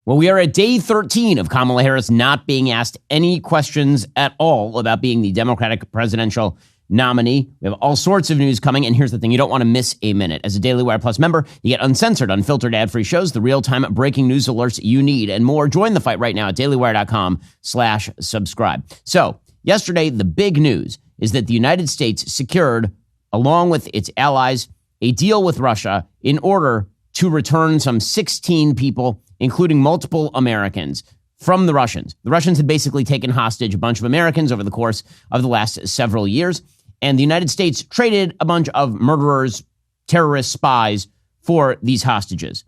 Well, we are at day 13 of Kamala Harris not being asked any questions at all about being the Democratic presidential nominee. We have all sorts of news coming, and here's the thing. You don't want to miss a minute. As a Daily Wire Plus member, you get uncensored, unfiltered, ad-free shows, the real-time breaking news alerts you need, and more. Join the fight right now at dailywire.com/subscribe. So, yesterday, the big news is that the United States secured, along with its allies, a deal with Russia in order to return some 16 people, including multiple Americans, from the Russians. The Russians had basically taken hostage a bunch of Americans over the course of the last several years, and the United States traded a bunch of murderers, terrorists, spies for these hostages.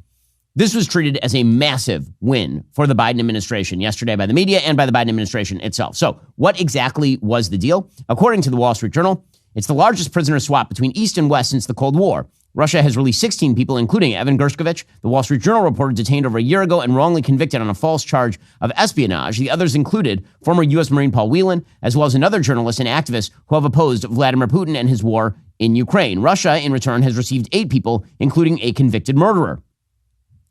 This was treated as a massive win for the Biden administration yesterday by the media and by the Biden administration itself. So what exactly was the deal? According to the Wall Street Journal, it's the largest prisoner swap between East and West since the Cold War. Russia has released 16 people, including Evan Gershkovich, the Wall Street Journal reported detained over a year ago and wrongly convicted on a false charge of espionage. The others included former U.S. Marine Paul Whelan, as well as another journalist and activist who have opposed Vladimir Putin and his war in Ukraine. Russia, in return, has received 8 people, including a convicted murderer.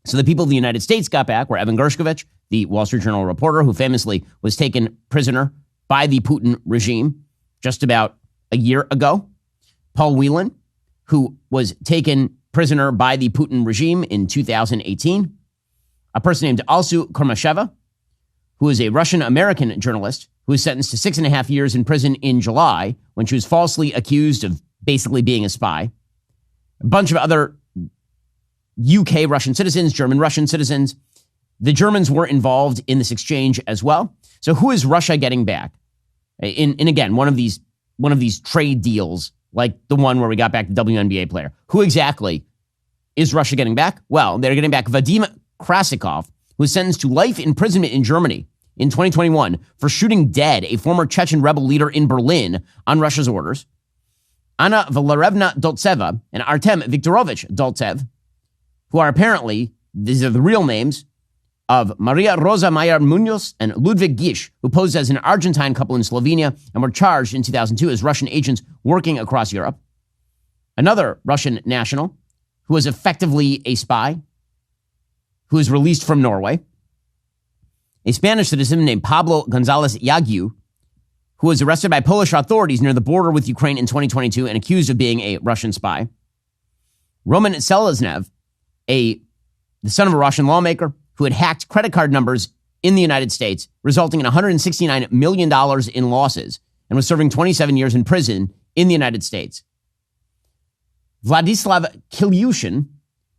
So the people of the United States got back were Evan Gershkovich, the Wall Street Journal reporter who famously was taken prisoner by the Putin regime just about a year ago. Paul Whelan, who was taken prisoner by the Putin regime in 2018. A person named Alsu Kormasheva, who is a Russian-American journalist who was sentenced to 6.5 years in prison in July when she was falsely accused of basically being a spy. A bunch of other UK Russian citizens, German Russian citizens. The Germans were involved in this exchange as well. So who is Russia getting back? In again, one of these trade deals, like the one where we got back the WNBA player. Who exactly is Russia getting back? Well, they're getting back Vadim Krasikov, who was sentenced to life imprisonment in Germany in 2021 for shooting dead a former Chechen rebel leader in Berlin on Russia's orders. Anna Valerevna Doltseva and Artem Viktorovich Doltsev, who are apparently, these are the real names, of Maria Rosa Mayer Munoz and Ludwig Gish, who posed as an Argentine couple in Slovenia and were charged in 2002 as Russian agents working across Europe. Another Russian national who was effectively a spy, who was released from Norway. A Spanish citizen named Pablo Gonzalez Yagu, who was arrested by Polish authorities near the border with Ukraine in 2022 and accused of being a Russian spy. Roman Seleznev, the son of a Russian lawmaker, who had hacked credit card numbers in the United States, resulting in $169 million in losses, and was serving 27 years in prison in the United States. Vladislav Kilyushin,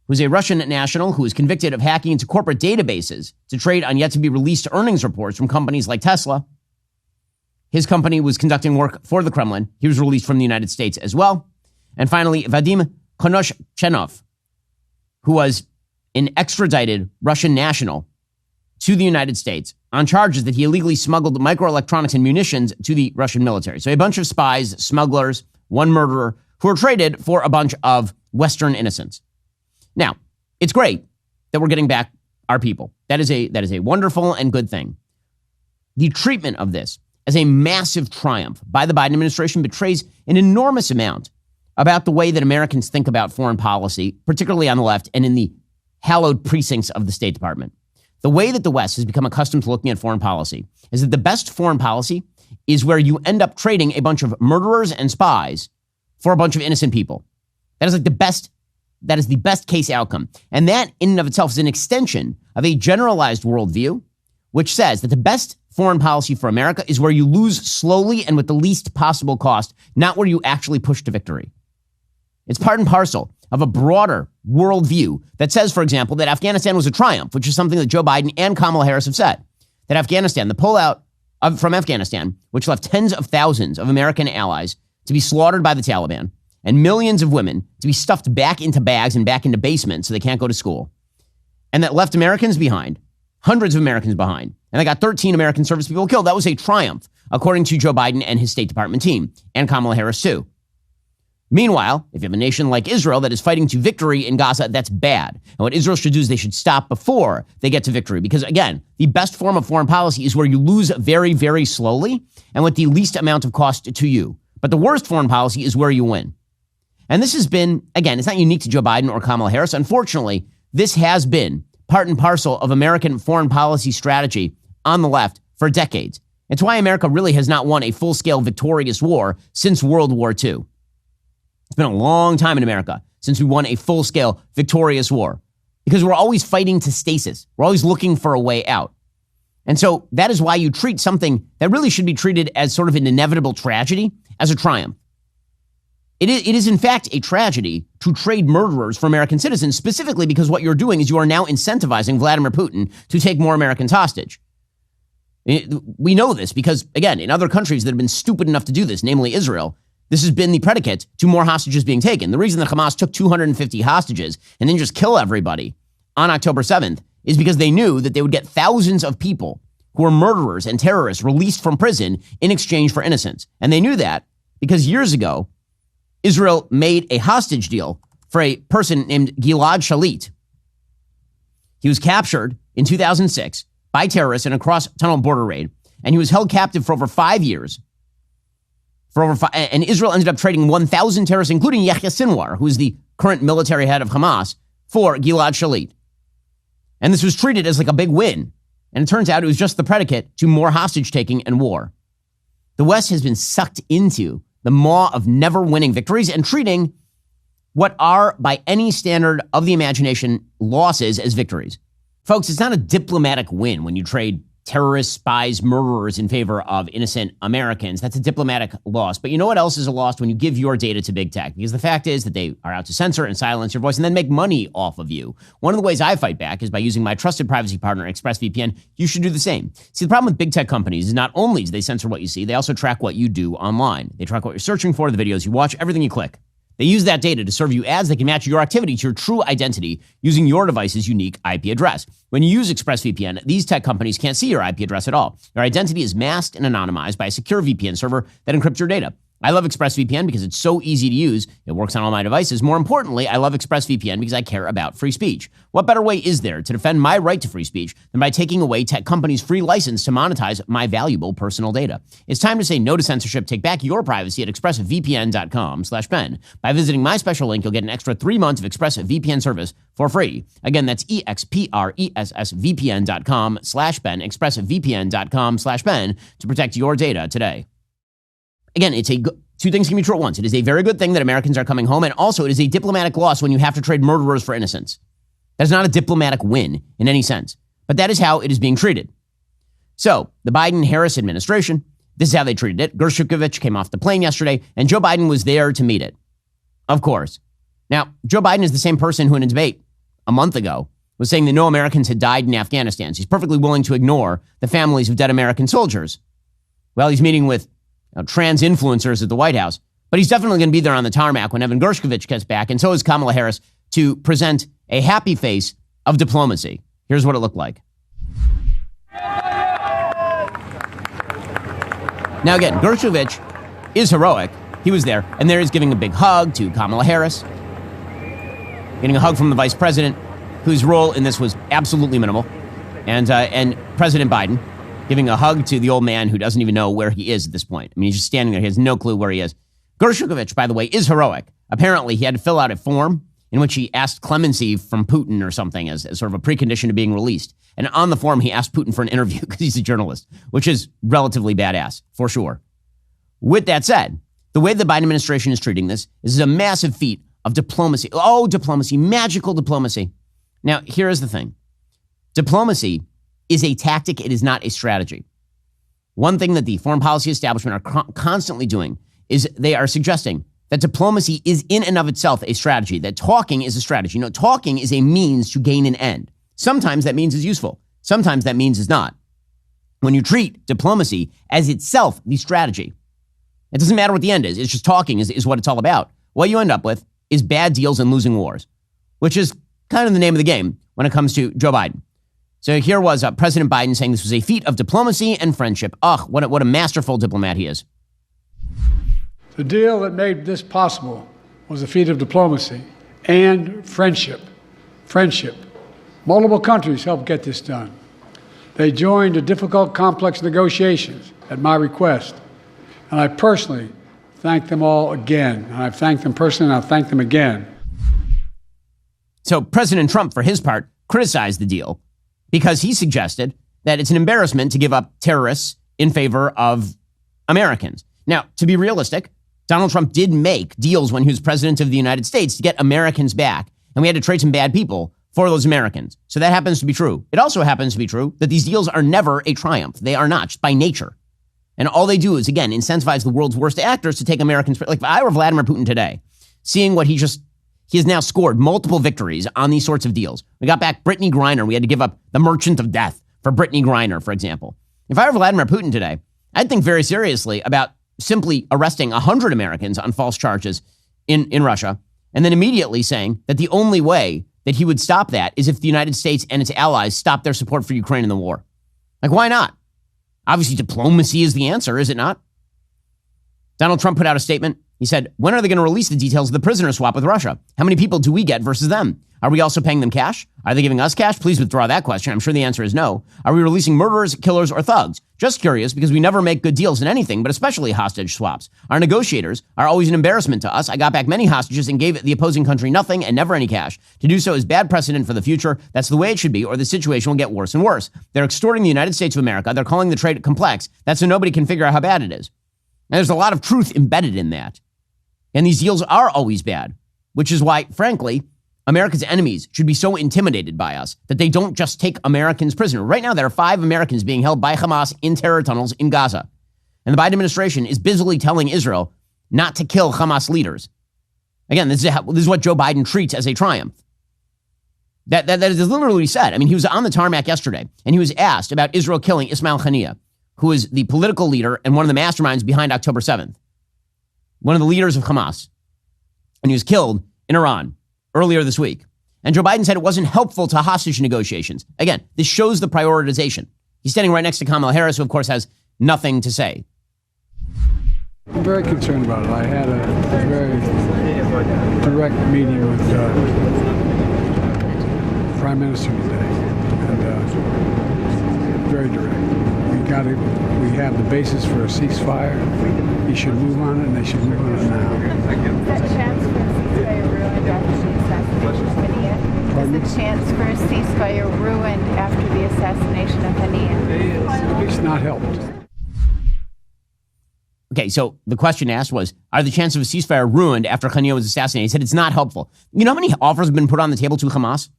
who is a Russian national who was convicted of hacking into corporate databases to trade on yet-to-be-released earnings reports from companies like Tesla. His company was conducting work for the Kremlin. He was released from the United States as well. And finally, Vadim Konoshchenov, who was an extradited Russian national to the United States on charges that he illegally smuggled microelectronics and munitions to the Russian military. So a bunch of spies, smugglers, one murderer, who were traded for a bunch of Western innocents. Now, it's great that we're getting back our people. That is a wonderful and good thing. The treatment of this as a massive triumph by the Biden administration betrays an enormous amount about the way that Americans think about foreign policy, particularly on the left and in the hallowed precincts of the State Department. The way that the West has become accustomed to looking at foreign policy is that the best foreign policy is where you end up trading a bunch of murderers and spies for a bunch of innocent people. That is the best case outcome. And that in and of itself is an extension of a generalized worldview, which says that the best foreign policy for America is where you lose slowly and with the least possible cost, not where you actually push to victory. It's part and parcel of a broader worldview that says, for example, that Afghanistan was a triumph, which is something that Joe Biden and Kamala Harris have said. That Afghanistan, the pullout from Afghanistan, which left tens of thousands of American allies to be slaughtered by the Taliban and millions of women to be stuffed back into bags and back into basements so they can't go to school, and that left Americans behind, hundreds of Americans behind, and they got 13 American service people killed. That was a triumph, according to Joe Biden and his State Department team, and Kamala Harris too. Meanwhile, if you have a nation like Israel that is fighting to victory in Gaza, that's bad. And what Israel should do is they should stop before they get to victory. Because again, the best form of foreign policy is where you lose very, very slowly and with the least amount of cost to you. But the worst foreign policy is where you win. And this has been, again, it's not unique to Joe Biden or Kamala Harris. Unfortunately, this has been part and parcel of American foreign policy strategy on the left for decades. It's why America really has not won a full-scale victorious war since World War II. It's been a long time in America since we won a full-scale victorious war because we're always fighting to stasis. We're always looking for a way out. And so that is why you treat something that really should be treated as sort of an inevitable tragedy as a triumph. It is in fact a tragedy to trade murderers for American citizens, specifically because what you're doing is you are now incentivizing Vladimir Putin to take more Americans hostage. We know this because, again, in other countries that have been stupid enough to do this, namely Israel, this has been the predicate to more hostages being taken. The reason that Hamas took 250 hostages and then just kill everybody on October 7th is because they knew that they would get thousands of people who were murderers and terrorists released from prison in exchange for innocence. And they knew that because years ago, Israel made a hostage deal for a person named Gilad Shalit. He was captured in 2006 by terrorists in a cross-tunnel border raid, and he was held captive for over 5 years. And Israel ended up trading 1,000 terrorists, including Yahya Sinwar, who is the current military head of Hamas, for Gilad Shalit. And this was treated as like a big win. And it turns out it was just the predicate to more hostage-taking and war. The West has been sucked into the maw of never winning victories and treating what are, by any standard of the imagination, losses as victories. Folks, it's not a diplomatic win when you trade terrorists, spies, murderers in favor of innocent Americans. That's a diplomatic loss. But you know what else is a loss? When you give your data to big tech, because the fact is that they are out to censor and silence your voice and then make money off of you. One of the ways I fight back is by using my trusted privacy partner, ExpressVPN. You should do the same. See, the problem with big tech companies is not only do they censor what you see, they also track what you do online. They track what you're searching for, the videos you watch, everything you click. They use that data to serve you ads that can match your activity to your true identity using your device's unique IP address. When you use ExpressVPN, these tech companies can't see your IP address at all. Your identity is masked and anonymized by a secure VPN server that encrypts your data. I love ExpressVPN because it's so easy to use. It works on all my devices. More importantly, I love ExpressVPN because I care about free speech. What better way is there to defend my right to free speech than by taking away tech companies' free license to monetize my valuable personal data? It's time to say no to censorship. Take back your privacy at expressvpn.com/Ben. By visiting my special link, you'll get an extra 3 months of ExpressVPN service for free. Again, that's expressvpn.com/Ben, expressvpn.com/Ben to protect your data today. Again, two things can be true at once. It is a very good thing that Americans are coming home, and also it is a diplomatic loss when you have to trade murderers for innocence. That is not a diplomatic win in any sense, but that is how it is being treated. So, the Biden-Harris administration, this is how they treated it. Gershkovich came off the plane yesterday, and Joe Biden was there to meet it. Of course. Now, Joe Biden is the same person who in a debate a month ago was saying that no Americans had died in Afghanistan. So he's perfectly willing to ignore the families of dead American soldiers. Well, he's meeting with trans influencers at the White House. But he's definitely going to be there on the tarmac when Evan Gershkovich gets back, and so is Kamala Harris, to present a happy face of diplomacy. Here's what it looked like. Now again, Gershkovich is heroic. He was there, and there he's giving a big hug to Kamala Harris, getting a hug from the vice president, whose role in this was absolutely minimal, and President Biden giving a hug to the old man who doesn't even know where he is at this point. I mean, he's just standing there. He has no clue where he is. Gershkovich, by the way, is heroic. Apparently, he had to fill out a form in which he asked clemency from Putin or something as sort of a precondition to being released. And on the form, he asked Putin for an interview because he's a journalist, which is relatively badass, for sure. With that said, the way the Biden administration is treating this is a massive feat of diplomacy. Oh, diplomacy, magical diplomacy. Now, here is the thing. Diplomacy is a tactic. It is not a strategy. One thing that the foreign policy establishment are constantly doing is they are suggesting that diplomacy is in and of itself a strategy, that talking is a strategy. No, talking is a means to gain an end. Sometimes that means is useful. Sometimes that means is not. When you treat diplomacy as itself the strategy, it doesn't matter what the end is. It's just talking is what it's all about. What you end up with is bad deals and losing wars, which is kind of the name of the game when it comes to Joe Biden. So here was President Biden saying this was a feat of diplomacy and friendship. Ugh, what a masterful diplomat he is. The deal that made this possible was a feat of diplomacy and friendship. Friendship. Multiple countries helped get this done. They joined the difficult, complex negotiations at my request. And I personally thank them all again. And I've thanked them personally, and I'll thank them again. So President Trump, for his part, criticized the deal because he suggested that it's an embarrassment to give up terrorists in favor of Americans. Now, to be realistic, Donald Trump did make deals when he was president of the United States to get Americans back, and we had to trade some bad people for those Americans. So that happens to be true. It also happens to be true that these deals are never a triumph. They are not, just by nature. And all they do is, again, incentivize the world's worst actors to take Americans. Like if I were Vladimir Putin today, seeing what he has now scored multiple victories on these sorts of deals. We got back Brittany Griner. We had to give up the Merchant of Death for Brittany Griner, for example. If I were Vladimir Putin today, I'd think very seriously about simply arresting 100 Americans on false charges in Russia, and then immediately saying that the only way that he would stop that is if the United States and its allies stop their support for Ukraine in the war. Like, why not? Obviously, diplomacy is the answer, is it not? Donald Trump put out a statement. He said, when are they going to release the details of the prisoner swap with Russia? How many people do we get versus them? Are we also paying them cash? Are they giving us cash? Please withdraw that question. I'm sure the answer is no. Are we releasing murderers, killers, or thugs? Just curious, because we never make good deals in anything, but especially hostage swaps. Our negotiators are always an embarrassment to us. I got back many hostages and gave the opposing country nothing and never any cash. To do so is bad precedent for the future. That's the way it should be, or the situation will get worse and worse. They're extorting the United States of America. They're calling the trade complex. That's so nobody can figure out how bad it is. And there's a lot of truth embedded in that. And these deals are always bad, which is why, frankly, America's enemies should be so intimidated by us that they don't just take Americans prisoner. Right now, there are 5 Americans being held by Hamas in terror tunnels in Gaza. And the Biden administration is busily telling Israel not to kill Hamas leaders. Again, this is what Joe Biden treats as a triumph. That is literally what he said. I mean, he was on the tarmac yesterday, and he was asked about Israel killing Ismail Haniyeh, who is the political leader and one of the masterminds behind October 7th. One of the leaders of Hamas. And he was killed in Iran earlier this week. And Joe Biden said it wasn't helpful to hostage negotiations. Again, this shows the prioritization. He's standing right next to Kamala Harris, who, of course, has nothing to say. I'm very concerned about it. I had a very direct meeting with the Prime Minister today. And very direct. We have the basis for a ceasefire. He should move on it, and they should move on it now. Is that chance for a ceasefire ruined after the assassination of Haniyeh? Is the chance for a ceasefire ruined after the assassination of Haniyeh? It's not helped. Okay, so the question asked was, are the chances of a ceasefire ruined after Haniyeh was assassinated? He said it's not helpful. You know how many offers have been put on the table to Hamas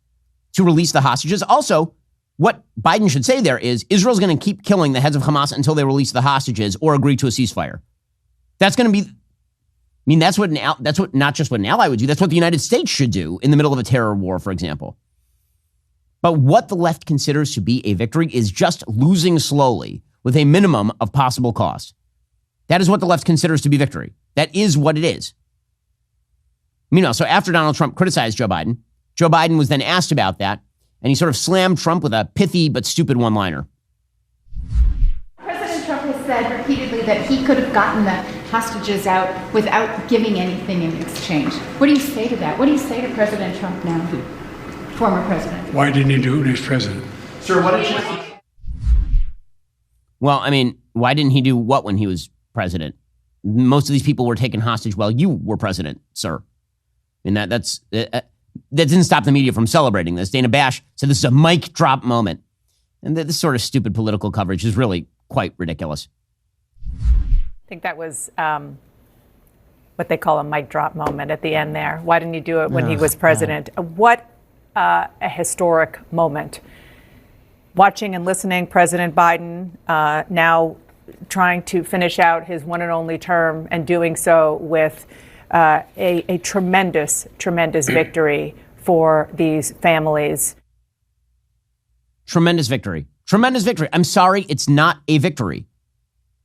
to release the hostages? Also, what Biden should say there is Israel's going to keep killing the heads of Hamas until they release the hostages or agree to a ceasefire. That's going to be, that's what not just what an ally would do. That's what the United States should do in the middle of a terror war, for example. But what the left considers to be a victory is just losing slowly with a minimum of possible cost. That is what the left considers to be victory. That is what it is. Meanwhile, so after Donald Trump criticized Joe Biden was then asked about that, and he sort of slammed Trump with a pithy but stupid one-liner. President Trump has said repeatedly that he could have gotten the hostages out without giving anything in exchange. What do you say to that? What do you say to President Trump now, former president? Why didn't he do it when he was president? Sir, what did you... Well, why didn't he do what when he was president? Most of these people were taken hostage while you were president, sir. And that didn't stop the media from celebrating this. Dana Bash said this is a mic drop moment. And this sort of stupid political coverage is really quite ridiculous. I think that was what they call a mic drop moment at the end there. Why didn't he do it when he was president? What a historic moment. Watching and listening President Biden now trying to finish out his one and only term and doing so with a tremendous, tremendous victory for these families. Tremendous victory. Tremendous victory. I'm sorry, it's not a victory.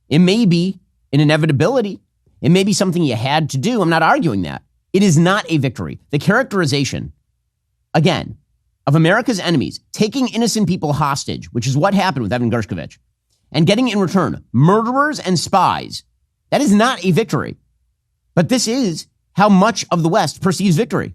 It may be an inevitability. It may be something you had to do. I'm not arguing that. It is not a victory. The characterization, again, of America's enemies taking innocent people hostage, which is what happened with Evan Gershkovich, and getting in return murderers and spies, that is not a victory. But this is how much of the West perceives victory.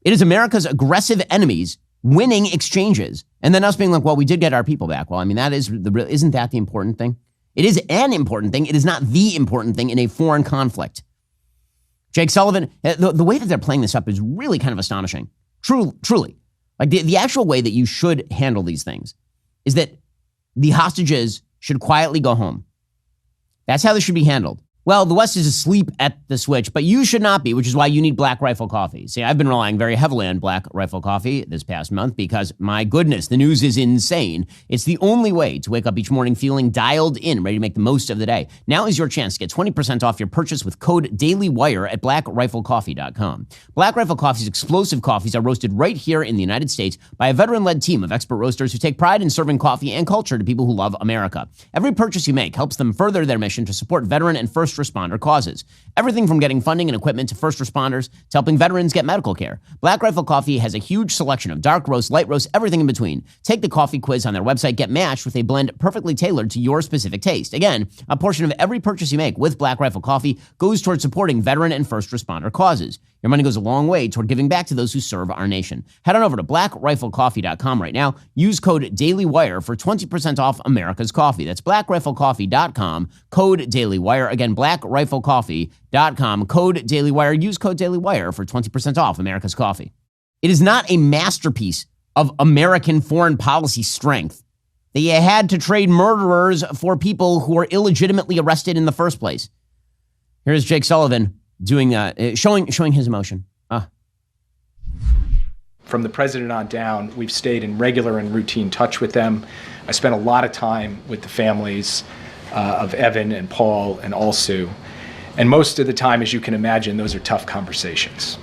It is America's aggressive enemies winning exchanges, and then us being like, well, we did get our people back. Well, that is isn't that the important thing? It is an important thing. It is not the important thing in a foreign conflict. Jake Sullivan, the way that they're playing this up is really kind of astonishing. Truly. Like the actual way that you should handle these things is that the hostages should quietly go home. That's how this should be handled. Well, the West is asleep at the switch, but you should not be, which is why you need Black Rifle Coffee. See, I've been relying very heavily on Black Rifle Coffee this past month because, my goodness, the news is insane. It's the only way to wake up each morning feeling dialed in, ready to make the most of the day. Now is your chance to get 20% off your purchase with code DAILYWIRE at blackriflecoffee.com. Black Rifle Coffee's explosive coffees are roasted right here in the United States by a veteran-led team of expert roasters who take pride in serving coffee and culture to people who love America. Every purchase you make helps them further their mission to support veteran and first responder causes. Everything from getting funding and equipment to first responders to helping veterans get medical care. Black Rifle Coffee has a huge selection of dark roast, light roast, everything in between. Take the coffee quiz on their website, get matched with a blend perfectly tailored to your specific taste. Again, a portion of every purchase you make with Black Rifle Coffee goes towards supporting veteran and first responder causes. Your money goes a long way toward giving back to those who serve our nation. Head on over to blackriflecoffee.com right now. Use code DAILYWIRE for 20% off America's coffee. That's blackriflecoffee.com, code DAILYWIRE. Again, blackriflecoffee.com, code DAILYWIRE. Use code DAILYWIRE for 20% off America's coffee. It is not a masterpiece of American foreign policy strength that you had to trade murderers for people who were illegitimately arrested in the first place. Here's Jake Sullivan doing showing his emotion. From the president on down, we've stayed in regular and routine touch with them. I spent a lot of time with the families of Evan and Paul and Alsu. And most of the time, as you can imagine, those are tough conversations.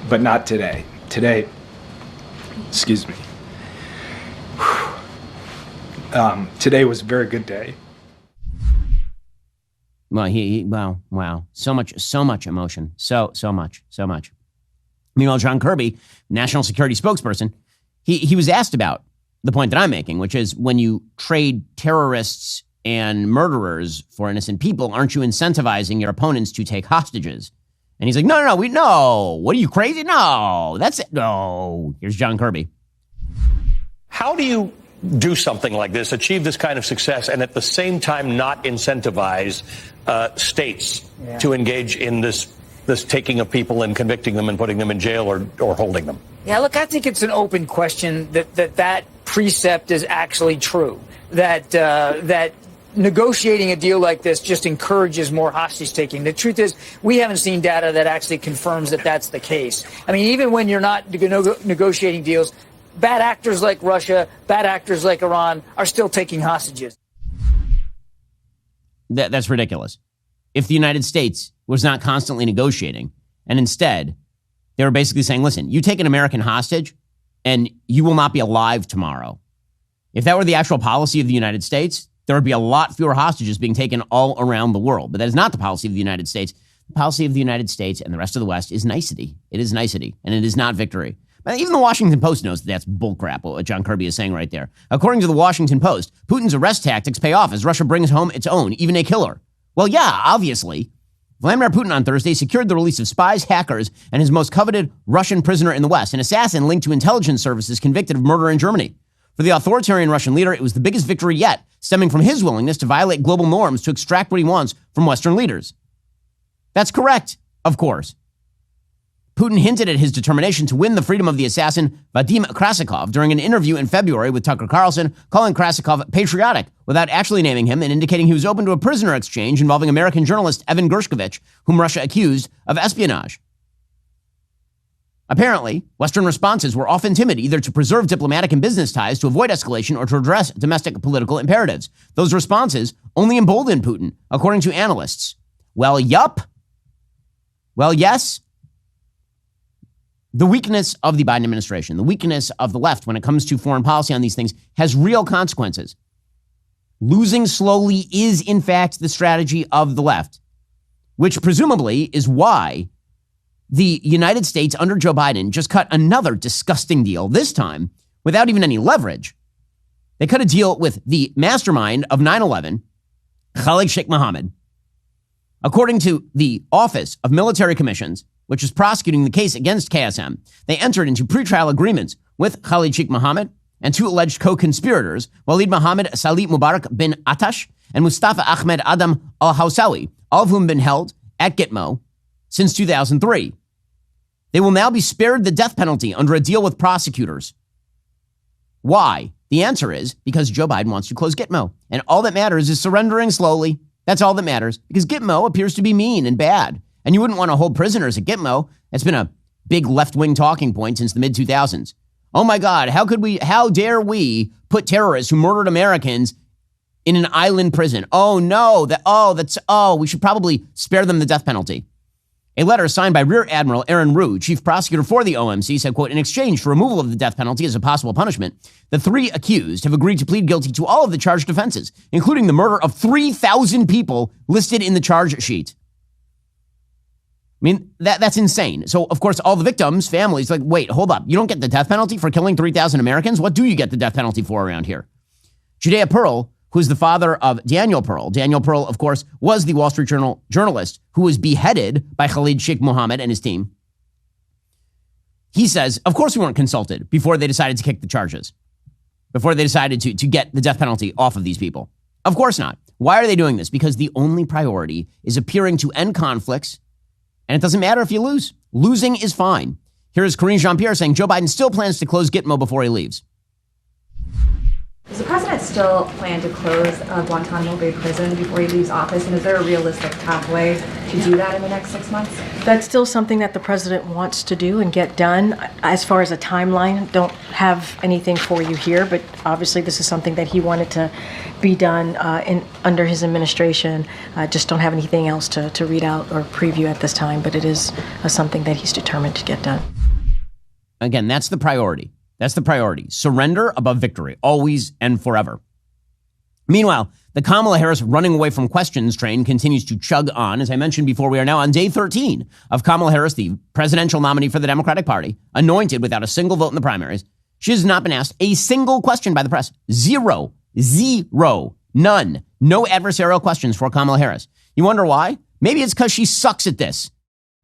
But not today. Today, excuse me. Today was a very good day. Well, wow. So much emotion. So much. Meanwhile, John Kirby, national security spokesperson, he was asked about the point that I'm making, which is when you trade terrorists and murderers for innocent people, aren't you incentivizing your opponents to take hostages? And he's like, no. What are you, crazy? No, that's it. No. Here's John Kirby. How do you do something like this, achieve this kind of success, and at the same time not incentivize states to engage in this taking of people and convicting them and putting them in jail or holding them? Yeah, look, I think it's an open question that precept is actually true, that negotiating a deal like this just encourages more hostage taking. The truth is, we haven't seen data that actually confirms that that's the case. I mean, even when you're not negotiating deals, bad actors like Russia, bad actors like Iran are still taking hostages. That's ridiculous. If the United States was not constantly negotiating, and instead they were basically saying, listen, you take an American hostage and you will not be alive tomorrow. If that were the actual policy of the United States, there would be a lot fewer hostages being taken all around the world. But that is not the policy of the United States. The policy of the United States and the rest of the West is nicety. It is nicety, and it is not victory. But even the Washington Post knows that's bullcrap, what John Kirby is saying right there. According to the Washington Post, Putin's arrest tactics pay off as Russia brings home its own, even a killer. Well, yeah, obviously. Vladimir Putin on Thursday secured the release of spies, hackers, and his most coveted Russian prisoner in the West, an assassin linked to intelligence services convicted of murder in Germany. For the authoritarian Russian leader, it was the biggest victory yet, stemming from his willingness to violate global norms to extract what he wants from Western leaders. That's correct, of course. Putin hinted at his determination to win the freedom of the assassin Vadim Krasikov during an interview in February with Tucker Carlson, calling Krasikov patriotic without actually naming him and indicating he was open to a prisoner exchange involving American journalist Evan Gershkovich, whom Russia accused of espionage. Apparently, Western responses were often timid, either to preserve diplomatic and business ties, to avoid escalation, or to address domestic political imperatives. Those responses only emboldened Putin, according to analysts. Well, yup. Well, yes. The weakness of the Biden administration, the weakness of the left when it comes to foreign policy on these things has real consequences. Losing slowly is, in fact, the strategy of the left, which presumably is why the United States under Joe Biden just cut another disgusting deal, this time without even any leverage. They cut a deal with the mastermind of 9/11, Khalid Sheikh Mohammed. According to the Office of Military Commissions, which is prosecuting the case against KSM, they entered into pretrial agreements with Khalid Sheikh Mohammed and two alleged co-conspirators, Walid Mohammed Salih Mubarak bin Atash and Mustafa Ahmed Adam al-Hawsawi, all of whom have been held at Gitmo since 2003. They will now be spared the death penalty under a deal with prosecutors. Why? The answer is because Joe Biden wants to close Gitmo. And all that matters is surrendering slowly. That's all that matters, because Gitmo appears to be mean and bad. And you wouldn't want to hold prisoners at Gitmo. That's been a big left-wing talking point since the mid-2000s. Oh my God, how dare we put terrorists who murdered Americans in an island prison? Oh no, we should probably spare them the death penalty. A letter signed by Rear Admiral Aaron Rue, chief prosecutor for the OMC, said, quote, in exchange for removal of the death penalty as a possible punishment, the 3 accused have agreed to plead guilty to all of the charged offenses, including the murder of 3,000 people listed in the charge sheet. I mean, that's insane. So, of course, all the victims' families like, wait, hold up. You don't get the death penalty for killing 3,000 Americans? What do you get the death penalty for around here? Judea Pearl, who is the father of Daniel Pearl. Daniel Pearl, of course, was the Wall Street Journal journalist who was beheaded by Khalid Sheikh Mohammed and his team. He says, of course we weren't consulted before they decided to kick the charges, before they decided to get the death penalty off of these people. Of course not. Why are they doing this? Because the only priority is appearing to end conflicts, and it doesn't matter if you lose. Losing is fine. Here is Karine Jean-Pierre saying Joe Biden still plans to close Gitmo before he leaves. Does the president still plan to close Guantanamo Bay prison before he leaves office? And is there a realistic pathway to do that in the next 6 months? That's still something that the president wants to do and get done. As far as a timeline, don't have anything for you here, but obviously this is something that he wanted to be done under his administration. Just don't have anything else to read out or preview at this time, but it is something that he's determined to get done. Again, that's the priority. That's the priority. Surrender above victory, always and forever. Meanwhile, the Kamala Harris running away from questions train continues to chug on. As I mentioned before, we are now on day 13 of Kamala Harris, the presidential nominee for the Democratic Party, anointed without a single vote in the primaries. She has not been asked a single question by the press. Zero. None. No adversarial questions for Kamala Harris. You wonder why? Maybe it's because she sucks at this.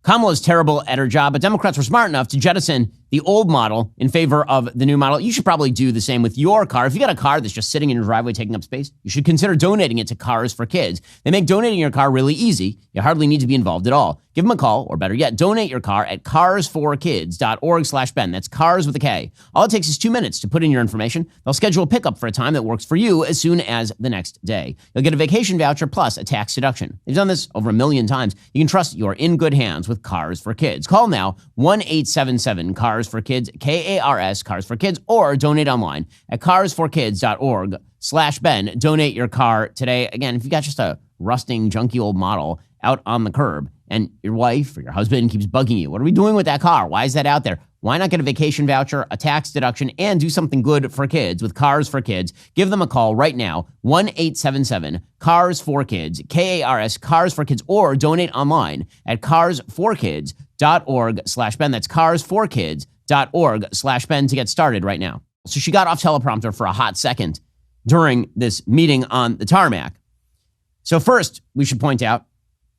Kamala is terrible at her job, but Democrats were smart enough to jettison the old model in favor of the new model. You should probably do the same with your car. If you got a car that's just sitting in your driveway taking up space, you should consider donating it to Cars for Kids. They make donating your car really easy. You hardly need to be involved at all. Give them a call, or better yet, donate your car at carsforkids.org/Ben. That's cars with a K. All it takes is 2 minutes to put in your information. They'll schedule a pickup for a time that works for you as soon as the next day. You'll get a vacation voucher plus a tax deduction. They've done this over 1 million times. You can trust you're in good hands with Cars for Kids. Call now, 1-877-CARS-FOR-KIDS, KARS, Cars for Kids, or donate online at carsforkids.org/Ben. Donate your car today. Again, if you got just a rusting, junky old model out on the curb and your wife or your husband keeps bugging you, what are we doing with that car? Why is that out there? Why not get a vacation voucher, a tax deduction, and do something good for kids with Cars for Kids? Give them a call right now, 1-877-CARS-FOR-KIDS, KARS, Cars for Kids, or donate online at carsforkids.org/Ben. That's carsforkids.org/Ben to get started right now. So she got off teleprompter for a hot second during this meeting on the tarmac. So first, we should point out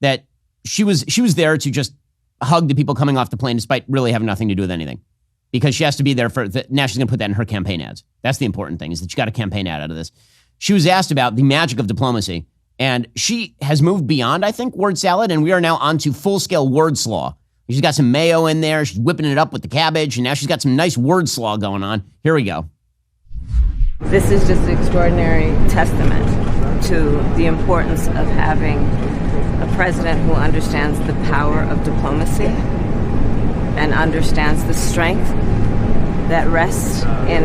that she was there to just hug the people coming off the plane despite really having nothing to do with anything, because she has to be there now she's going to put that in her campaign ads. That's the important thing, is that she got a campaign ad out of this. She was asked about the magic of diplomacy, and she has moved beyond, I think, word salad, and we are now on to full-scale word slaw. She's got some mayo in there. She's whipping it up with the cabbage, and now she's got some nice word slaw going on. Here we go. This is just an extraordinary testament to the importance of having a president who understands the power of diplomacy and understands the strength that rests in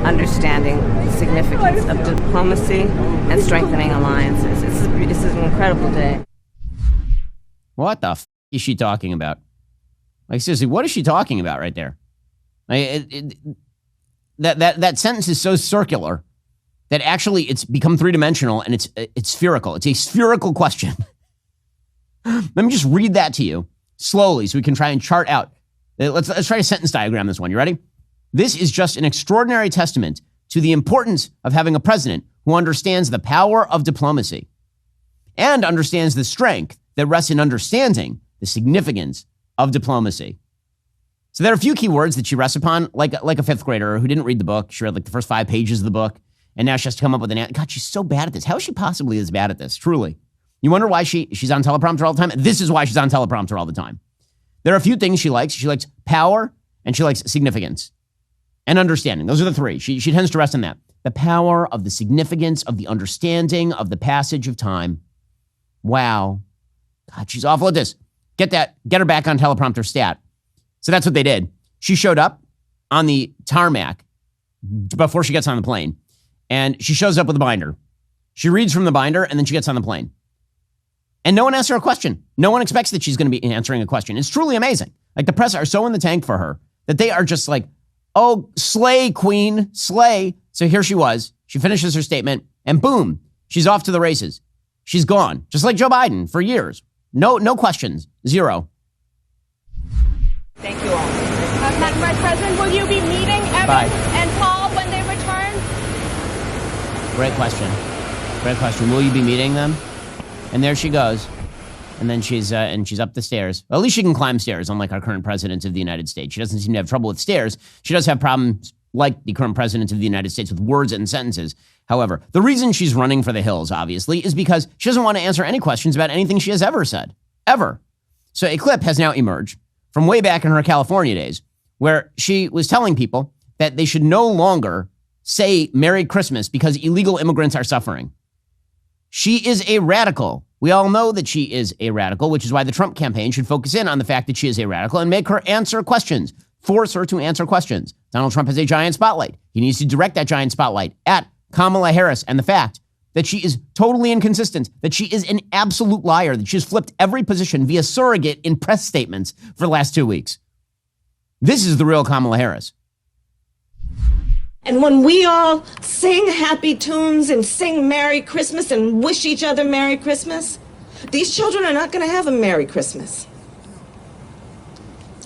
understanding the significance of diplomacy and strengthening alliances. This is an incredible day. What the f*** is she talking about? Like, seriously, what is she talking about right there? That sentence is so circular that actually it's become three-dimensional, and it's spherical. It's a spherical question. Let me just read that to you slowly so we can try and chart out. Let's try to sentence diagram this one. You ready? This is just an extraordinary testament to the importance of having a president who understands the power of diplomacy and understands the strength that rests in understanding the significance of diplomacy. So there are a few key words that she rests upon, like a fifth grader who didn't read the book. She read like the first 5 pages of the book, and now she has to come up with an answer. God, she's so bad at this. How is she possibly this bad at this? Truly. You wonder why she's on teleprompter all the time? This is why she's on teleprompter all the time. There are a few things she likes. She likes power, and she likes significance. and understanding. Those are the three. She tends to rest on that. The power of the significance of the understanding of the passage of time. Wow. God, she's awful at this. Get her back on teleprompter stat. So that's what they did. She showed up on the tarmac before she gets on the plane, and she shows up with a binder. She reads from the binder, and then she gets on the plane. And no one asks her a question. No one expects that she's going to be answering a question. It's truly amazing. Like, the press are so in the tank for her that they are just like, oh, slay, queen, slay. So here she was. She finishes her statement, and boom, she's off to the races. She's gone, just like Joe Biden for years. No questions. Zero. Thank you all. Madam Vice President, will you be meeting Evan and Paul when they return? Great question. Will you be meeting them? And there she goes. And then she's up the stairs. Well, at least she can climb stairs, unlike our current president of the United States. She doesn't seem to have trouble with stairs. She does have problems, like the current president of the United States, with words and sentences. However, the reason she's running for the hills, obviously, is because she doesn't want to answer any questions about anything she has ever said. Ever. So a clip has now emerged from way back in her California days, where she was telling people that they should no longer say Merry Christmas because illegal immigrants are suffering. She is a radical. We all know that she is a radical, which is why the Trump campaign should focus in on the fact that she is a radical and make her answer questions. Force her to answer questions. Donald Trump has a giant spotlight. He needs to direct that giant spotlight at Kamala Harris and the fact that she is totally inconsistent, that she is an absolute liar, that she has flipped every position via surrogate in press statements for the last 2 weeks. This is the real Kamala Harris. And when we all sing happy tunes and sing Merry Christmas and wish each other Merry Christmas, these children are not going to have a Merry Christmas.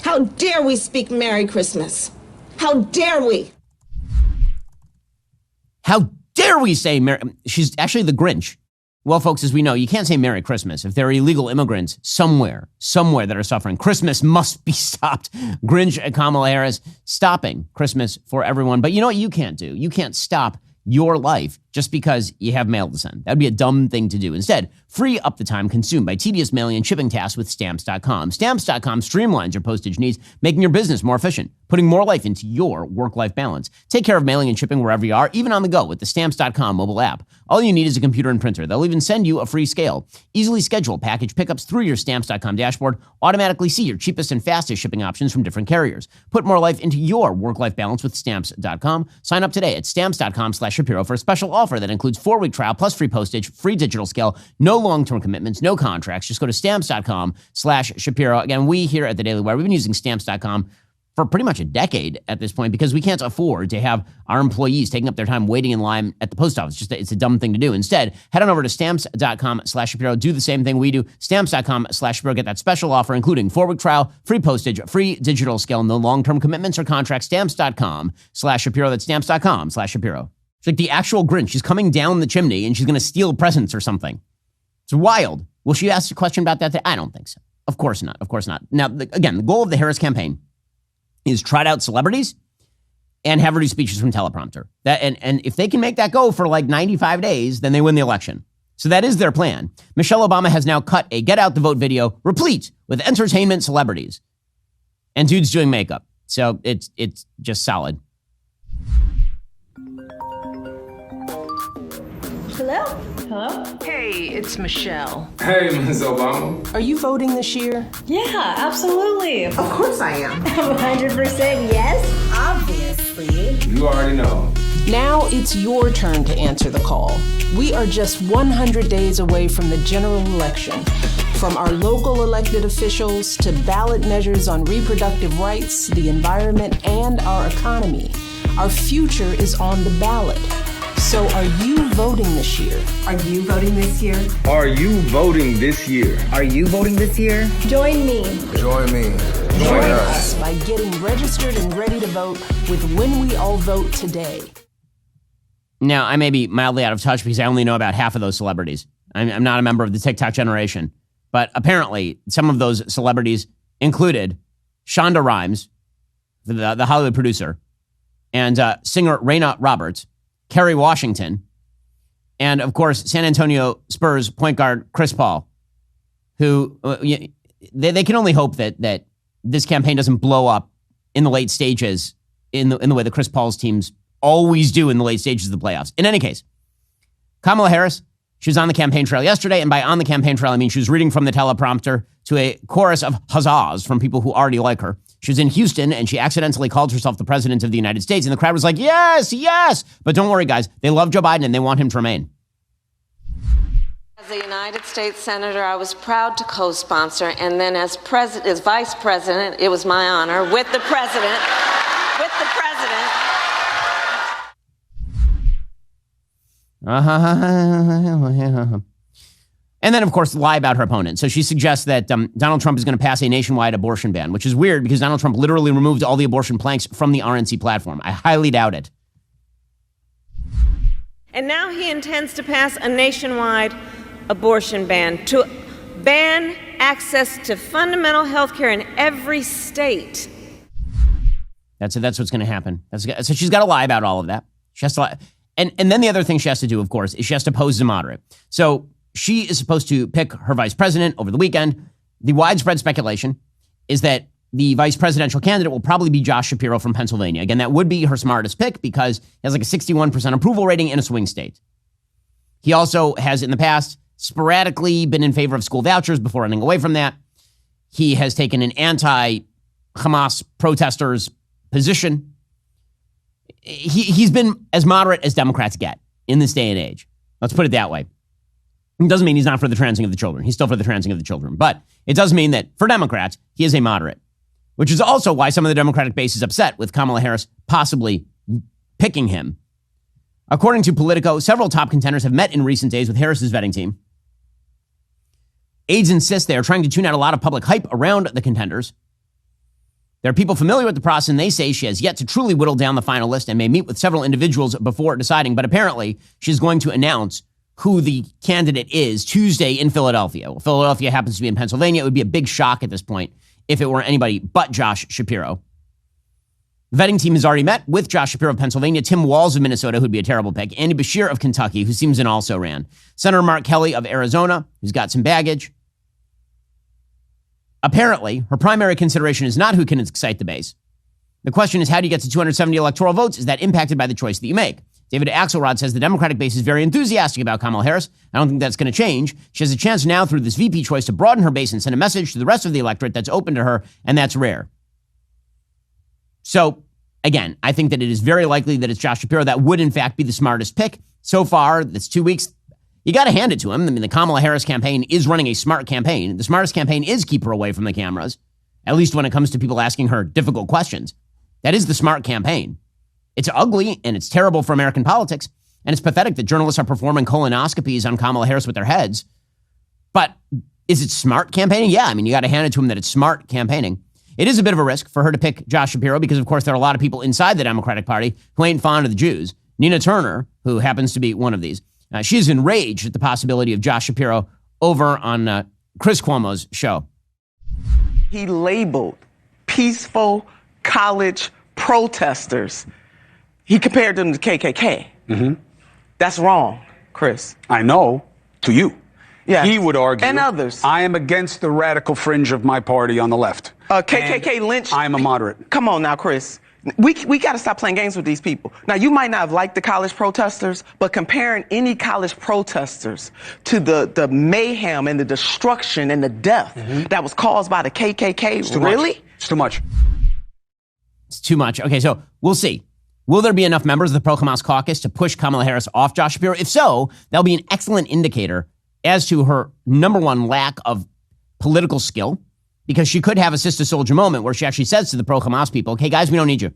How dare we speak Merry Christmas? How dare we? How dare we say Merry... She's actually the Grinch. Well, folks, as we know, you can't say Merry Christmas if there are illegal immigrants somewhere that are suffering. Christmas must be stopped. Grinch and Kamala Harris stopping Christmas for everyone. But you know what you can't do? You can't stop your life just because you have mail to send. That'd be a dumb thing to do. Instead, free up the time consumed by tedious mailing and shipping tasks with Stamps.com. Stamps.com streamlines your postage needs, making your business more efficient, putting more life into your work-life balance. Take care of mailing and shipping wherever you are, even on the go with the Stamps.com mobile app. All you need is a computer and printer. They'll even send you a free scale. Easily schedule package pickups through your Stamps.com dashboard. Automatically see your cheapest and fastest shipping options from different carriers. Put more life into your work-life balance with Stamps.com. Sign up today at Stamps.com/Shapiro for a special offer that includes 4-week trial plus free postage, free digital scale, no long-term commitments, no contracts. Just go to Stamps.com/Shapiro. Again, we here at the Daily Wire, we've been using Stamps.com for pretty much a decade at this point because we can't afford to have our employees taking up their time waiting in line at the post office. It's a dumb thing to do. Instead, head on over to Stamps.com/Shapiro. Do the same thing we do. Stamps.com/Shapiro. Get that special offer, including 4-week trial, free postage, free digital scale, no long-term commitments or contracts. Stamps.com/Shapiro. That's Stamps.com/Shapiro. It's like the actual Grinch. She's coming down the chimney and she's going to steal presents or something. It's wild. Will she ask a question about that? I don't think so. Of course not. Of course not. Now, again, the goal of the Harris campaign is trot out celebrities and have her do speeches from teleprompter. And if they can make that go for like 95 days, then they win the election. So that is their plan. Michelle Obama has now cut a Get Out the Vote video replete with entertainment celebrities. And dudes doing makeup. So it's just solid. Hello? Hello? Hey, it's Michelle. Hey, Ms. Obama. Are you voting this year? Yeah, absolutely. Of course I am. 100% yes? Obviously. You already know. Now it's your turn to answer the call. We are just 100 days away from the general election. From our local elected officials to ballot measures on reproductive rights, the environment, and our economy, our future is on the ballot. So are you voting this year? Are you voting this year? Are you voting this year? Are you voting this year? Join me. Join me. Join us by getting registered and ready to vote with When We All Vote Today. Now, I may be mildly out of touch because I only know about half of those celebrities. I'm not a member of the TikTok generation. But apparently, some of those celebrities included Shonda Rhimes, the Hollywood producer, and singer Raina Roberts, Kerry Washington, and, of course, San Antonio Spurs point guard Chris Paul, who they can only hope that this campaign doesn't blow up in the late stages in the way that Chris Paul's teams always do in the late stages of the playoffs. In any case, Kamala Harris, she was on the campaign trail yesterday, and by on the campaign trail, I mean she was reading from the teleprompter to a chorus of huzzahs from people who already like her. She was in Houston, and she accidentally called herself the president of the United States, and the crowd was like, yes, yes. But don't worry, guys. They love Joe Biden, and they want him to remain. As a United States Senator, I was proud to co-sponsor, and then as Vice President, it was my honor, with the President. And then, of course, lie about her opponent. So she suggests that Donald Trump is going to pass a nationwide abortion ban, which is weird because Donald Trump literally removed all the abortion planks from the RNC platform. I highly doubt it. And now he intends to pass a nationwide abortion ban to ban access to fundamental health care in every state. That's what's going to happen. So she's got to lie about all of that. She has to lie. And then the other thing she has to do, of course, is she has to pose as a moderate. So she is supposed to pick her vice president over the weekend. The widespread speculation is that the vice presidential candidate will probably be Josh Shapiro from Pennsylvania. Again, that would be her smartest pick because he has like a 61% approval rating in a swing state. He also has in the past sporadically been in favor of school vouchers before running away from that. He has taken an anti-Hamas protesters position. He's been as moderate as Democrats get in this day and age. Let's put it that way. It doesn't mean he's not for the transing of the children. He's still for the transing of the children. But it does mean that for Democrats, he is a moderate, which is also why some of the Democratic base is upset with Kamala Harris possibly picking him. According to Politico, several top contenders have met in recent days with Harris's vetting team. Aides insist they are trying to tune out a lot of public hype around the contenders. There are people familiar with the process, and they say she has yet to truly whittle down the final list and may meet with several individuals before deciding. But apparently, she's going to announce who the candidate is Tuesday in Philadelphia. Well, Philadelphia happens to be in Pennsylvania. It would be a big shock at this point if it were anybody but Josh Shapiro. The vetting team has already met with Josh Shapiro of Pennsylvania, Tim Walz of Minnesota, who'd be a terrible pick, Andy Beshear of Kentucky, who seems and also ran, Senator Mark Kelly of Arizona, who's got some baggage. Apparently, her primary consideration is not who can excite the base. The question is, how do you get to 270 electoral votes? Is that impacted by the choice that you make? David Axelrod says the Democratic base is very enthusiastic about Kamala Harris. I don't think that's going to change. She has a chance now through this VP choice to broaden her base and send a message to the rest of the electorate that's open to her, and that's rare. So, again, I think that it is very likely that it's Josh Shapiro. That would, in fact, be the smartest pick. So far, that's 2 weeks. You got to hand it to him. I mean, the Kamala Harris campaign is running a smart campaign. The smartest campaign is keep her away from the cameras, at least when it comes to people asking her difficult questions. That is the smart campaign. It's ugly and it's terrible for American politics. And it's pathetic that journalists are performing colonoscopies on Kamala Harris with their heads. But is it smart campaigning? Yeah, I mean, you got to hand it to him that it's smart campaigning. It is a bit of a risk for her to pick Josh Shapiro because, of course, there are a lot of people inside the Democratic Party who ain't fond of the Jews. Nina Turner, who happens to be one of these, she's enraged at the possibility of Josh Shapiro over on Chris Cuomo's show. He labeled peaceful college protesters. He compared them to KKK. Mm-hmm. That's wrong, Chris. I know, to you. Yeah. He would argue. And others. I am against the radical fringe of my party on the left. KKK lynch. I'm a moderate. Come on now, Chris. We got to stop playing games with these people. Now, you might not have liked the college protesters, but comparing any college protesters to the mayhem and the destruction and the death that was caused by the KKK, really? It's too much. It's too much. Okay, so we'll see. Will there be enough members of the pro-Hamas caucus to push Kamala Harris off Josh Shapiro? If so, that'll be an excellent indicator as to her, number one, lack of political skill, because she could have a sister soldier moment where she actually says to the pro-Hamas people, okay, guys, we don't need you.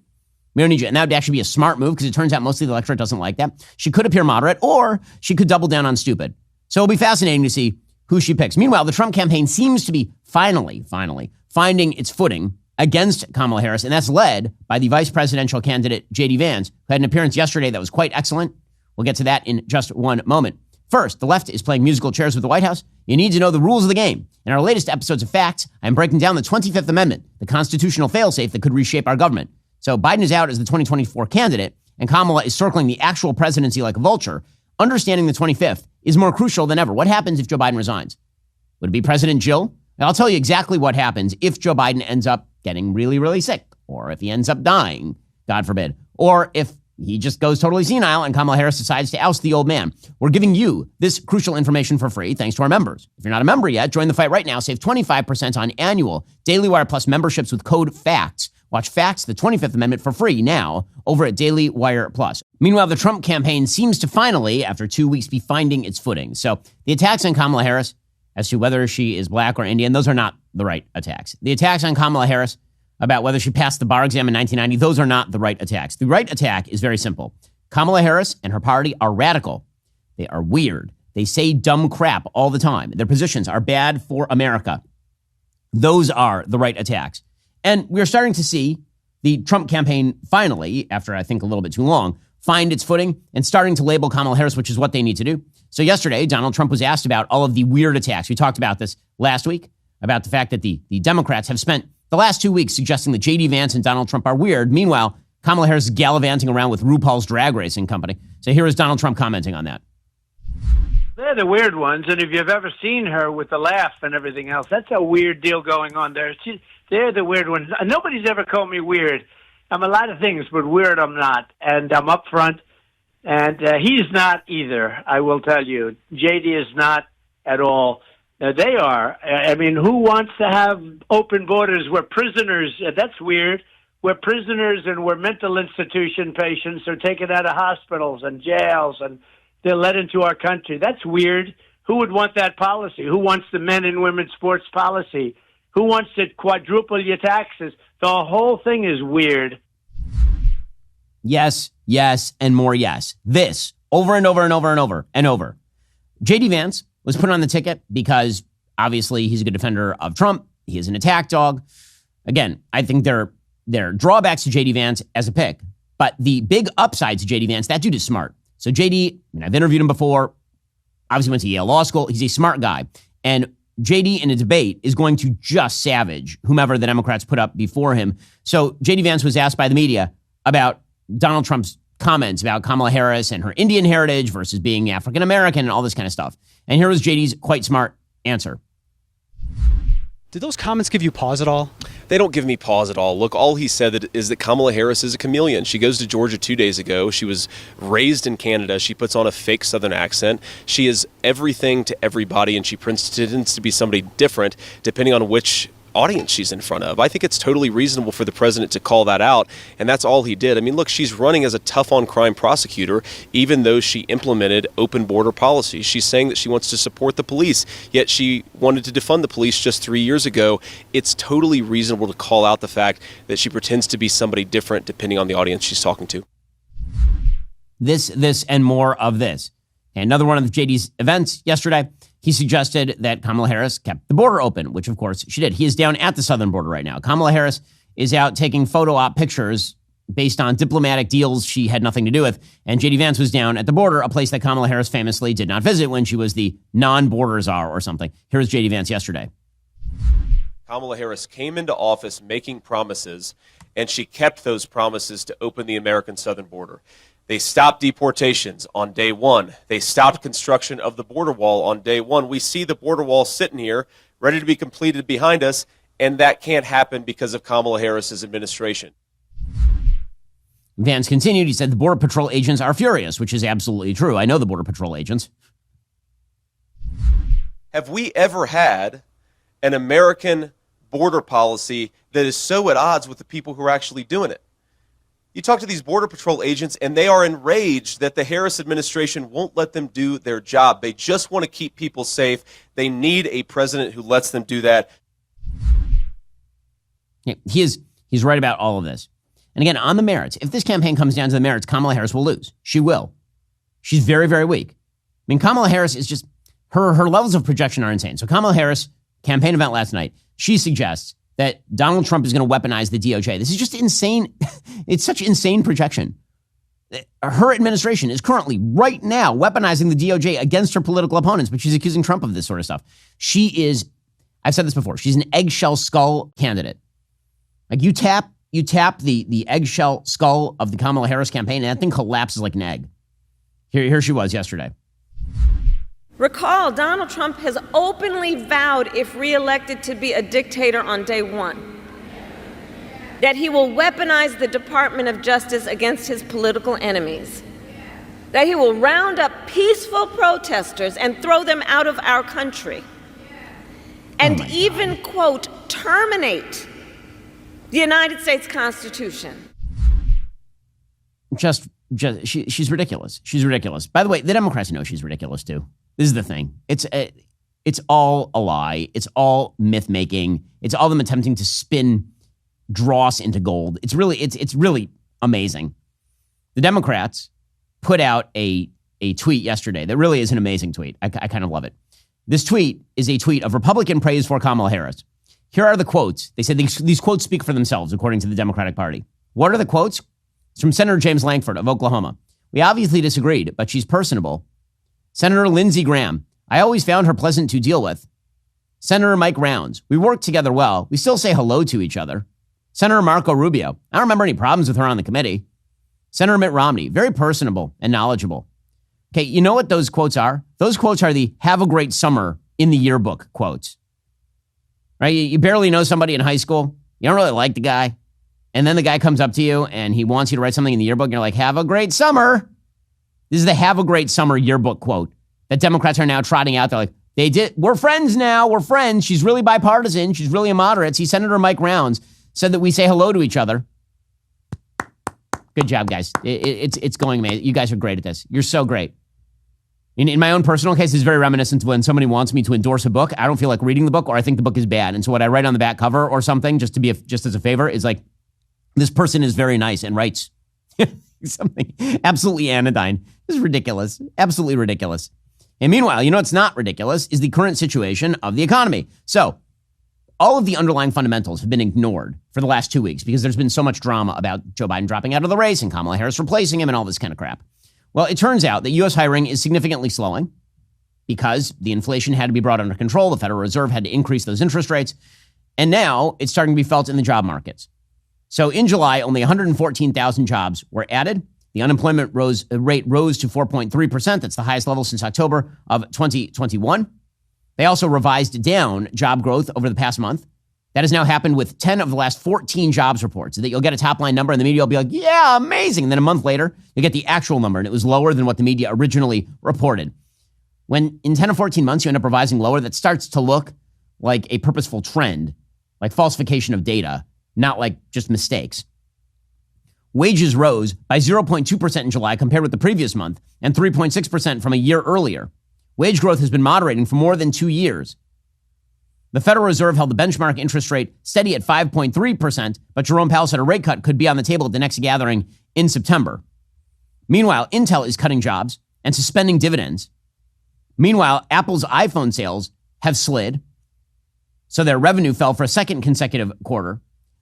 We don't need you. And that would actually be a smart move because it turns out most of the electorate doesn't like that. She could appear moderate or she could double down on stupid. So it'll be fascinating to see who she picks. Meanwhile, the Trump campaign seems to be finally finding its footing against Kamala Harris, and that's led by the vice presidential candidate, J.D. Vance, who had an appearance yesterday that was quite excellent. We'll get to that in just one moment. First, the left is playing musical chairs with the White House. You need to know the rules of the game. In our latest episodes of Facts, I'm breaking down the 25th Amendment, the constitutional failsafe that could reshape our government. So Biden is out as the 2024 candidate, and Kamala is circling the actual presidency like a vulture. Understanding the 25th is more crucial than ever. What happens if Joe Biden resigns? Would it be President Jill? And I'll tell you exactly what happens if Joe Biden ends up getting really, really sick, or if he ends up dying. God forbid. Or if he just goes totally senile and Kamala Harris decides to oust the old man. We're giving you this crucial information for free thanks to our members. If you're not a member yet, join the fight right now. Save 25% on annual Daily Wire Plus memberships with code FACTS. Watch Facts, the 25th Amendment for free now over at Daily Wire Plus. Meanwhile, the Trump campaign seems to finally, after 2 weeks, be finding its footing. So the attacks on Kamala Harris as to whether she is black or Indian, those are not the right attacks. The attacks on Kamala Harris about whether she passed the bar exam in 1990, those are not the right attacks. The right attack is very simple. Kamala Harris and her party are radical. They are weird. They say dumb crap all the time. Their positions are bad for America. Those are the right attacks. And we're starting to see the Trump campaign finally, after I think a little bit too long, find its footing and starting to label Kamala Harris, which is what they need to do. So yesterday, Donald Trump was asked about all of the weird attacks. We talked about this last week, about the fact that the Democrats have spent the last 2 weeks suggesting that J.D. Vance and Donald Trump are weird. Meanwhile, Kamala Harris is gallivanting around with RuPaul's Drag Racing company. So here is Donald Trump commenting on that. They're the weird ones, and if you've ever seen her with the laugh and everything else, that's a weird deal going on there. They're the weird ones. Nobody's ever called me weird. I'm a lot of things, but weird I'm not, and I'm up front, and he's not either, I will tell you. J.D. is not at all. They are. I mean, who wants to have open borders? We're prisoners. That's weird. We're prisoners and we're mental institution patients are taken out of hospitals and jails and they're let into our country. That's weird. Who would want that policy? Who wants the men and women sports policy? Who wants to quadruple your taxes? The whole thing is weird. Yes, yes, and more yes. This, over and over and over and over and over. J.D. Vance was put on the ticket because obviously he's a good defender of Trump. He is an attack dog. Again, I think there are drawbacks to J.D. Vance as a pick, but the big upside to J.D. Vance, that dude is smart. So J.D., I've interviewed him before, obviously went to Yale Law School. He's a smart guy. And J.D. in a debate is going to just savage whomever the Democrats put up before him. So J.D. Vance was asked by the media about Donald Trump's comments about Kamala Harris and her Indian heritage versus being African-American and all this kind of stuff. And here was J.D.'s quite smart answer. Did those comments give you pause at all? They don't give me pause at all. Look, all he said is that Kamala Harris is a chameleon. She goes to Georgia 2 days ago. She was raised in Canada. She puts on a fake Southern accent. She is everything to everybody, and she pretends to be somebody different depending on which audience she's in front of. I think it's totally reasonable for the president to call that out, and that's all he did. I mean, look, she's running as a tough-on-crime prosecutor, even though she implemented open border policies. She's saying that she wants to support the police, yet she wanted to defund the police just 3 years ago. It's totally reasonable to call out the fact that she pretends to be somebody different depending on the audience she's talking to. This, and more of this. And another one of JD's events yesterday, he suggested that Kamala Harris kept the border open, which of course she did. He is down at the southern border right now. Kamala Harris is out taking photo op pictures based on diplomatic deals she had nothing to do with. And J.D. Vance was down at the border, a place that Kamala Harris famously did not visit when she was the non-border czar or something. Here's J.D. Vance yesterday. Kamala Harris came into office making promises, and she kept those promises to open the American southern border. They stopped deportations on day one. They stopped construction of the border wall on day one. We see the border wall sitting here, ready to be completed behind us, and that can't happen because of Kamala Harris's administration. Vance continued. He said the Border Patrol agents are furious, which is absolutely true. I know the Border Patrol agents. Have we ever had an American border policy that is so at odds with the people who are actually doing it? You talk to these Border Patrol agents, and they are enraged that the Harris administration won't let them do their job. They just want to keep people safe. They need a president who lets them do that. Yeah, he's right about all of this. And again, on the merits, if this campaign comes down to the merits, Kamala Harris will lose. She will. She's very, very weak. I mean, Kamala Harris is just, her levels of projection are insane. So Kamala Harris, campaign event last night, she suggests that Donald Trump is going to weaponize the DOJ. This is just insane. It's such insane projection. Her administration is currently, right now, weaponizing the DOJ against her political opponents, but she's accusing Trump of this sort of stuff. She is, I've said this before, she's an eggshell skull candidate. Like you tap the eggshell skull of the Kamala Harris campaign, and that thing collapses like an egg. Here she was yesterday. Recall, Donald Trump has openly vowed, if reelected, to be a dictator on day one. that he will weaponize the Department of Justice against his political enemies, that he will round up peaceful protesters and throw them out of our country, and even, quote, terminate the United States Constitution. She's ridiculous. She's ridiculous. By the way, the Democrats know she's ridiculous too. This is the thing. It's all a lie. It's all myth making. It's all them attempting to spin dross into gold. It's really amazing. The Democrats put out a tweet yesterday that really is an amazing tweet. I kind of love it. This tweet is a tweet of Republican praise for Kamala Harris. Here are the quotes. They said these quotes speak for themselves, according to the Democratic Party. What are the quotes? It's from Senator James Lankford of Oklahoma. We obviously disagreed, but she's personable. Senator Lindsey Graham. I always found her pleasant to deal with. Senator Mike Rounds. We work together well. We still say hello to each other. Senator Marco Rubio. I don't remember any problems with her on the committee. Senator Mitt Romney. Very personable and knowledgeable. Okay, you know what those quotes are? Those quotes are the have a great summer in the yearbook quotes. Right? You barely know somebody in high school. You don't really like the guy. And then the guy comes up to you and he wants you to write something in the yearbook. And you're like, have a great summer. This is the have a great summer yearbook quote that Democrats are now trotting out. They're like, we're friends now. We're friends. She's really bipartisan. She's really a moderate. See, Senator Mike Rounds said that we say hello to each other. Good job, guys. It's going amazing. You guys are great at this. You're so great. In my own personal case, it's very reminiscent of when somebody wants me to endorse a book. I don't feel like reading the book, or I think the book is bad. And so what I write on the back cover or something, just as a favor, is like, this person is very nice and writes something absolutely anodyne. This is ridiculous. Absolutely ridiculous. And meanwhile, you know what's not ridiculous is the current situation of the economy. So all of the underlying fundamentals have been ignored for the last 2 weeks because there's been so much drama about Joe Biden dropping out of the race and Kamala Harris replacing him and all this kind of crap. Well, it turns out that U.S. hiring is significantly slowing because the inflation had to be brought under control. The Federal Reserve had to increase those interest rates. And now it's starting to be felt in the job markets. So in July, only 114,000 jobs were added. The unemployment rate rose to 4.3%. That's the highest level since October of 2021. They also revised down job growth over the past month. That has now happened with 10 of the last 14 jobs reports. So that you'll get a top line number and the media will be like, yeah, amazing. And then a month later, you get the actual number and it was lower than what the media originally reported. When in 10 or 14 months you end up revising lower, that starts to look like a purposeful trend, like falsification of data, not like just mistakes. Wages rose by 0.2% in July compared with the previous month and 3.6% from a year earlier. Wage growth has been moderating for more than 2 years. The Federal Reserve held the benchmark interest rate steady at 5.3%, but Jerome Powell said a rate cut could be on the table at the next gathering in September. Meanwhile, Intel is cutting jobs and suspending dividends. Meanwhile, Apple's iPhone sales have slid, so their revenue fell for a second consecutive quarter.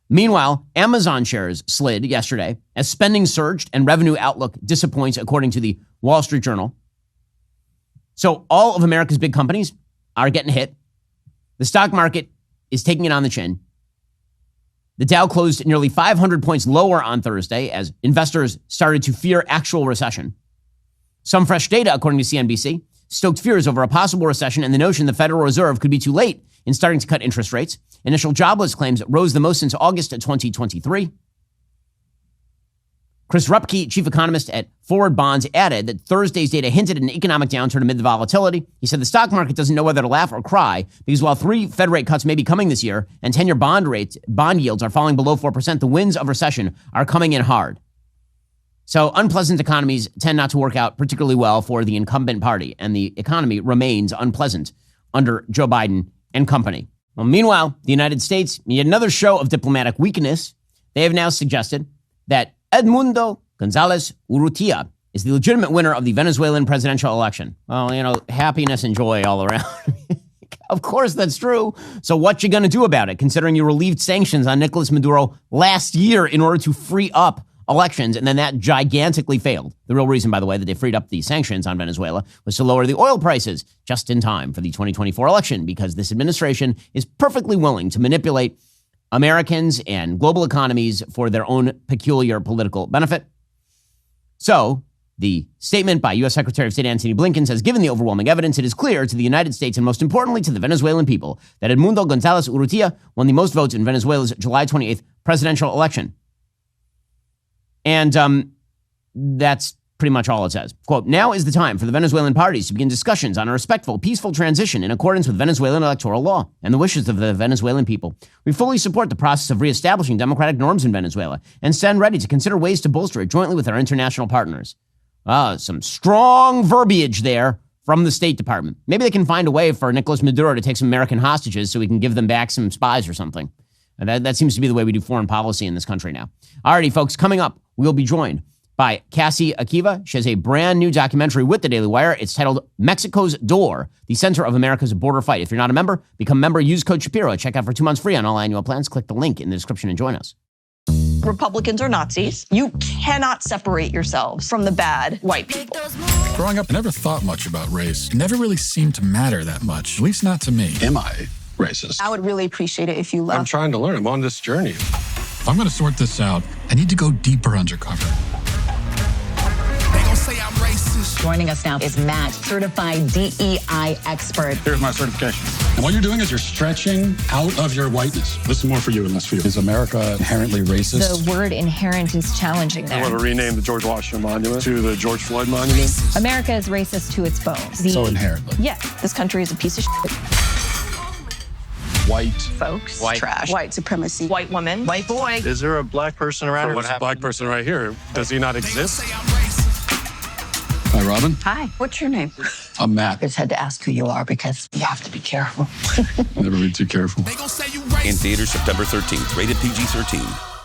Meanwhile, Amazon shares slid yesterday as spending surged and revenue outlook disappoints, according to the Wall Street Journal. So all of America's big companies are getting hit. The stock market is taking it on the chin. The Dow closed nearly 500 points lower on Thursday as investors started to fear actual recession. Some fresh data, according to CNBC, stoked fears over a possible recession and the notion the Federal Reserve could be too late in starting to cut interest rates. Initial jobless claims rose the most since August of 2023. Chris Rupke, chief economist at Forward Bonds, added that Thursday's data hinted at an economic downturn amid the volatility. He said the stock market doesn't know whether to laugh or cry because while 3 Fed rate cuts may be coming this year and 10-year bond yields are falling below 4%, the winds of recession are coming in hard. So unpleasant economies tend not to work out particularly well for the incumbent party, and the economy remains unpleasant under Joe Biden and company. Well, meanwhile, the United States, yet another show of diplomatic weakness. They have now suggested that Edmundo Gonzalez Urrutia is the legitimate winner of the Venezuelan presidential election. Well, happiness and joy all around. Of course, that's true. So what you going to do about it, considering you relieved sanctions on Nicolas Maduro last year in order to free up elections, and then that gigantically failed. The real reason, by the way, that they freed up the sanctions on Venezuela was to lower the oil prices just in time for the 2024 election, because this administration is perfectly willing to manipulate Americans and global economies for their own peculiar political benefit. So The statement by U.S. Secretary of State Antony Blinken says, given the overwhelming evidence, it is clear to the United States and most importantly to the Venezuelan people that Edmundo González Urrutia won the most votes in Venezuela's July 28th presidential election. And that's pretty much all it says. Quote, now is the time for the Venezuelan parties to begin discussions on a respectful, peaceful transition in accordance with Venezuelan electoral law and the wishes of the Venezuelan people. We fully support the process of reestablishing democratic norms in Venezuela and stand ready to consider ways to bolster it jointly with our international partners. Some strong verbiage there from the State Department. Maybe they can find a way for Nicolas Maduro to take some American hostages so we can give them back some spies or something. That seems to be the way we do foreign policy in this country now. Alrighty, folks, coming up, we'll be joined by Cassie Akiva. She has a brand new documentary with the Daily Wire. It's titled Mexico's Door, the Center of America's Border Fight. If you're not a member, become a member. Use code Shapiro. Check out for 2 months free on all annual plans. Click the link in the description and join us. Republicans are Nazis. You cannot separate yourselves from the bad white people. Growing up, I never thought much about race. It never really seemed to matter that much, at least not to me. Am I racist? I would really appreciate it if you left. I'm trying to learn. I'm on this journey. If I'm going to sort this out, I need to go deeper undercover. They gon' say I'm racist. Joining us now is Matt, certified DEI expert. Here's my certification. And what you're doing is you're stretching out of your whiteness. This is more for you and less for you. Is America inherently racist? The word inherent is challenging there. I want to rename the George Washington Monument to the George Floyd Monument. America is racist to its bones. So inherently. Yes, this country is a piece of shit. White. Folks. White. Trash. White supremacy. White woman. White boy. Is there a black person around? There's a black person right here. Does he not exist? Hi, Robin. Hi. What's your name? I'm Matt. I just had to ask who you are because you have to be careful. Never be too careful. They gon' say you racist. In theaters September 13th, rated PG-13.